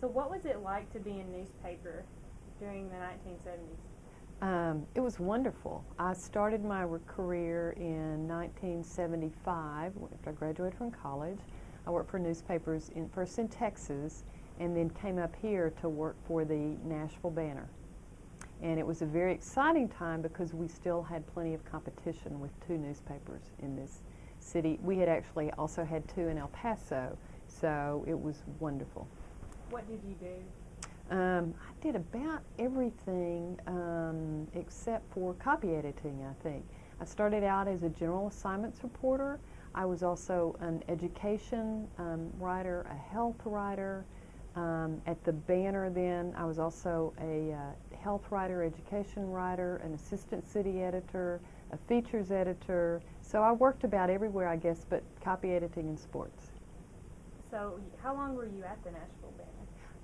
So what was it like to be in newspaper during the 1970s? It was wonderful. I started my career in 1975 after I graduated from college. I worked for newspapers first in Texas and then came up here to work for the Nashville Banner. And it was a very exciting time because we still had plenty of competition with two newspapers in this city. We had actually also had two in El Paso, so it was wonderful. What did you do? I did about everything except for copy editing, I think. I started out as a general assignments reporter. I was also an education writer, a health writer. At the Banner then, I was also a health writer, education writer, an assistant city editor, a features editor. So I worked about everywhere, I guess, but copy editing and sports. So how long were you at the Nashville Banner?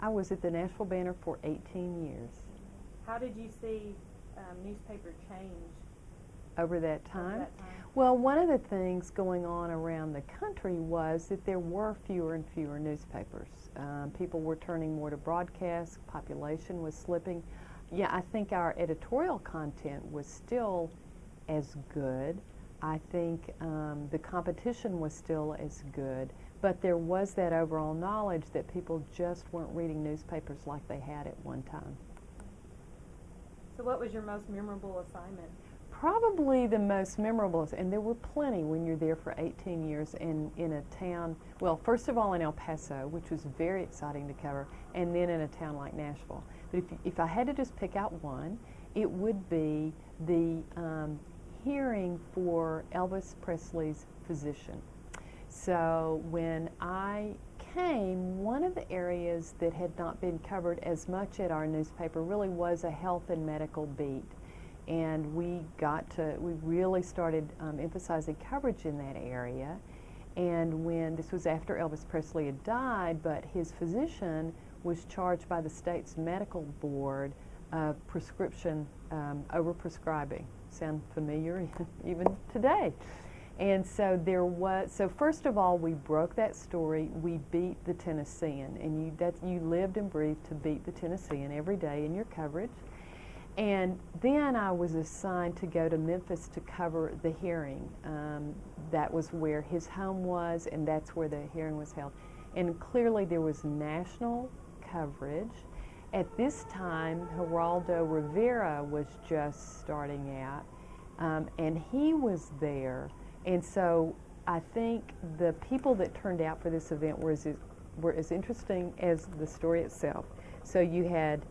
I was at the Nashville Banner for 18 years. How did you see newspaper change over that time? Over that time? Well, one of the things going on around the country was that there were fewer and fewer newspapers. People were turning more to broadcast, population was slipping. Yeah, I think our editorial content was still as good. I think the competition was still as good, but there was that overall knowledge that people just weren't reading newspapers like they had at one time. So what was your most memorable assignment? Probably the most memorable, and there were plenty when you're there for 18 years in a town, well, first of all in El Paso, which was very exciting to cover, and then in a town like Nashville. But if I had to just pick out one, it would be the hearing for Elvis Presley's physician. So when I came, one of the areas that had not been covered as much at our newspaper really was a health and medical beat. And we really started emphasizing coverage in that area. And when, this was after Elvis Presley had died, but his physician was charged by the state's medical board of prescription overprescribing. Sound familiar even today? And so so first of all, we broke that story. We beat the Tennessean, and you lived and breathed to beat the Tennessean every day in your coverage. And then I was assigned to go to Memphis to cover the hearing. That was where his home was, and that's where the hearing was held. And clearly there was national coverage. At this time, Geraldo Rivera was just starting out, and he was there. And so I think the people that turned out for this event were as interesting as the story itself. So you had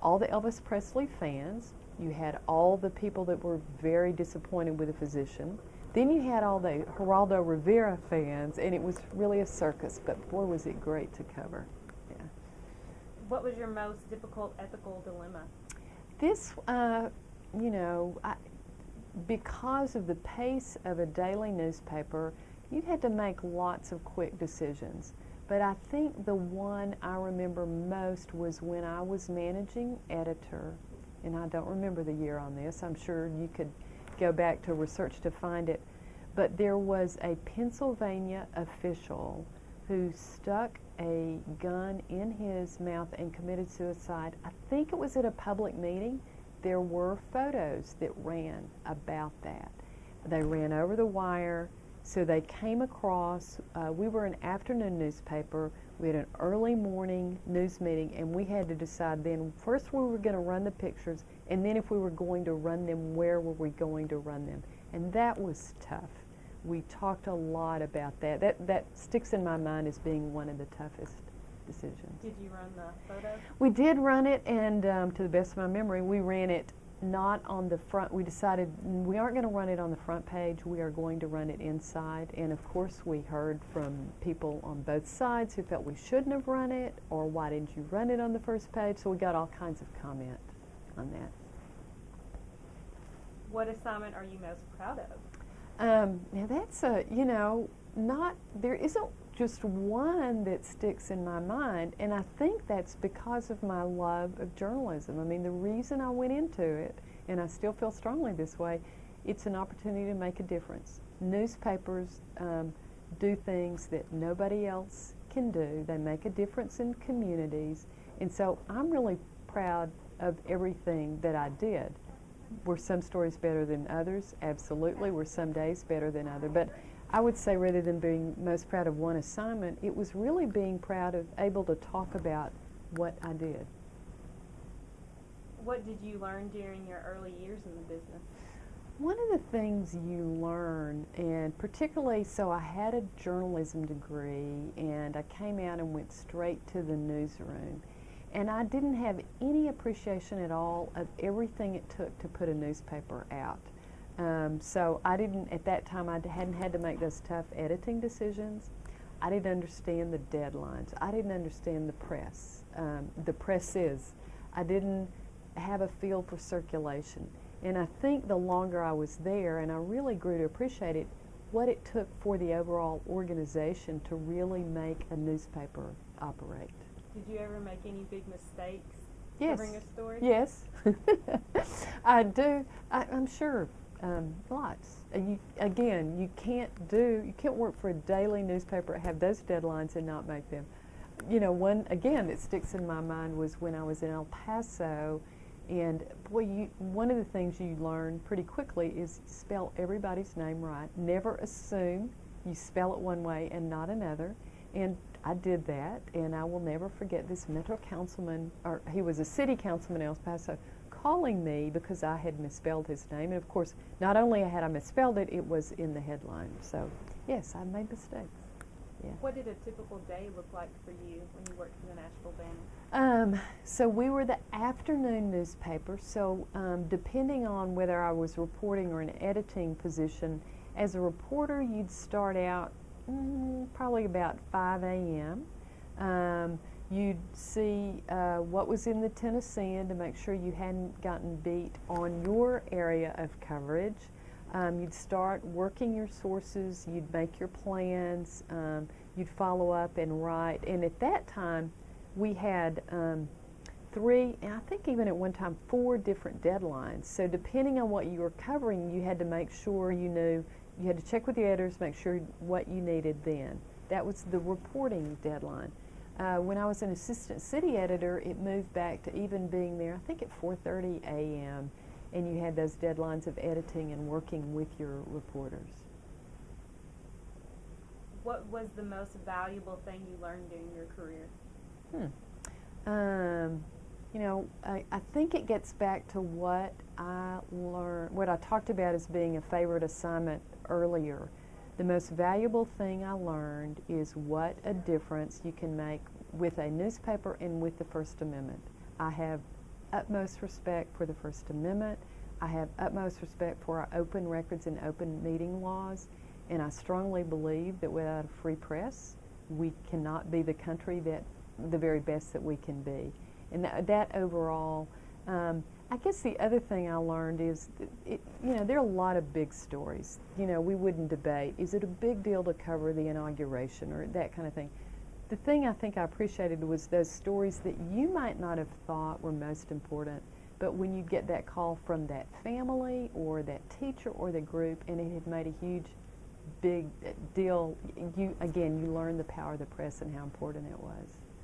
all the Elvis Presley fans, you had all the people that were very disappointed with the physician, then you had all the Geraldo Rivera fans, and it was really a circus, but boy was it great to cover. Yeah. What was your most difficult ethical dilemma? This, because of the pace of a daily newspaper, you had to make lots of quick decisions. But I think the one I remember most was when I was managing editor, and I don't remember the year on this. I'm sure you could go back to research to find it. But there was a Pennsylvania official who stuck a gun in his mouth and committed suicide. I think it was at a public meeting. There were photos that ran about that. They ran over the wire. So they came across, we were an afternoon newspaper, we had an early morning news meeting, and we had to decide then, first we were going to run the pictures, and then if we were going to run them, where were we going to run them? And that was tough. We talked a lot about that. That sticks in my mind as being one of the toughest decisions. Did you run the photo? We did run it, and to the best of my memory, we ran it not on the front. We decided we aren't going to run it on the front page. We are going to run it inside. And of course, we heard from people on both sides who felt we shouldn't have run it, or why didn't you run it on the first page? So we got all kinds of comment on that. What assignment are you most proud of? Now that's there isn't just one that sticks in my mind, and I think that's because of my love of journalism. I mean, the reason I went into it, and I still feel strongly this way, it's an opportunity to make a difference. Newspapers do things that nobody else can do. They make a difference in communities. And so I'm really proud of everything that I did. Were some stories better than others? Absolutely. Were some days better than others? But I would say rather than being most proud of one assignment, it was really being proud of able to talk about what I did. What did you learn during your early years in the business? One of the things you learn, and particularly, so I had a journalism degree and I came out and went straight to the newsroom. And I didn't have any appreciation at all of everything it took to put a newspaper out. So I didn't, at that time, I hadn't had to make those tough editing decisions. I didn't understand the deadlines. I didn't understand the presses. I didn't have a feel for circulation. And I think the longer I was there, and I really grew to appreciate it, what it took for the overall organization to really make a newspaper operate. Did you ever make any big mistakes Yes. covering a story? Yes. I do. I'm sure. Lots. You can't work for a daily newspaper, have those deadlines and not make them. You know, one, again, that sticks in my mind was when I was in El Paso, and boy, one of the things you learn pretty quickly is spell everybody's name right. Never assume you spell it one way and not another. And I did that, and I will never forget this Metro councilman, or he was a city councilman in El Paso, calling me because I had misspelled his name. And of course, not only had I misspelled it, it was in the headline. So yes, I made mistakes. Yeah. What did a typical day look like for you when you worked for the Nashville Banner? So we were the afternoon newspaper, so depending on whether I was reporting or an editing position, as a reporter you'd start out probably about 5 a.m. You'd see what was in the Tennessean to make sure you hadn't gotten beat on your area of coverage. You'd start working your sources, you'd make your plans, you'd follow up and write. And at that time, we had 3, and I think even at one time 4 different deadlines. So depending on what you were covering, you had to make sure you knew, you had to check with your editors, make sure what you needed then. That was the reporting deadline. When I was an assistant city editor, it moved back to even being there, I think at 4:30 a.m., and you had those deadlines of editing and working with your reporters. What was the most valuable thing you learned during your career? You know, I think it gets back to what I learned, what I talked about as being a favorite assignment earlier. The most valuable thing I learned is what a difference you can make with a newspaper and with the First Amendment. I have utmost respect for the First Amendment. I have utmost respect for our open records and open meeting laws, and I strongly believe that without a free press, we cannot be the country that, the very best that we can be. And that overall, I guess the other thing I learned is, you know, there are a lot of big stories. You know, we wouldn't debate, is it a big deal to cover the inauguration or that kind of thing. The thing I think I appreciated was those stories that you might not have thought were most important, but when you get that call from that family or that teacher or the group and it had made a huge, big deal, you learn the power of the press and how important it was.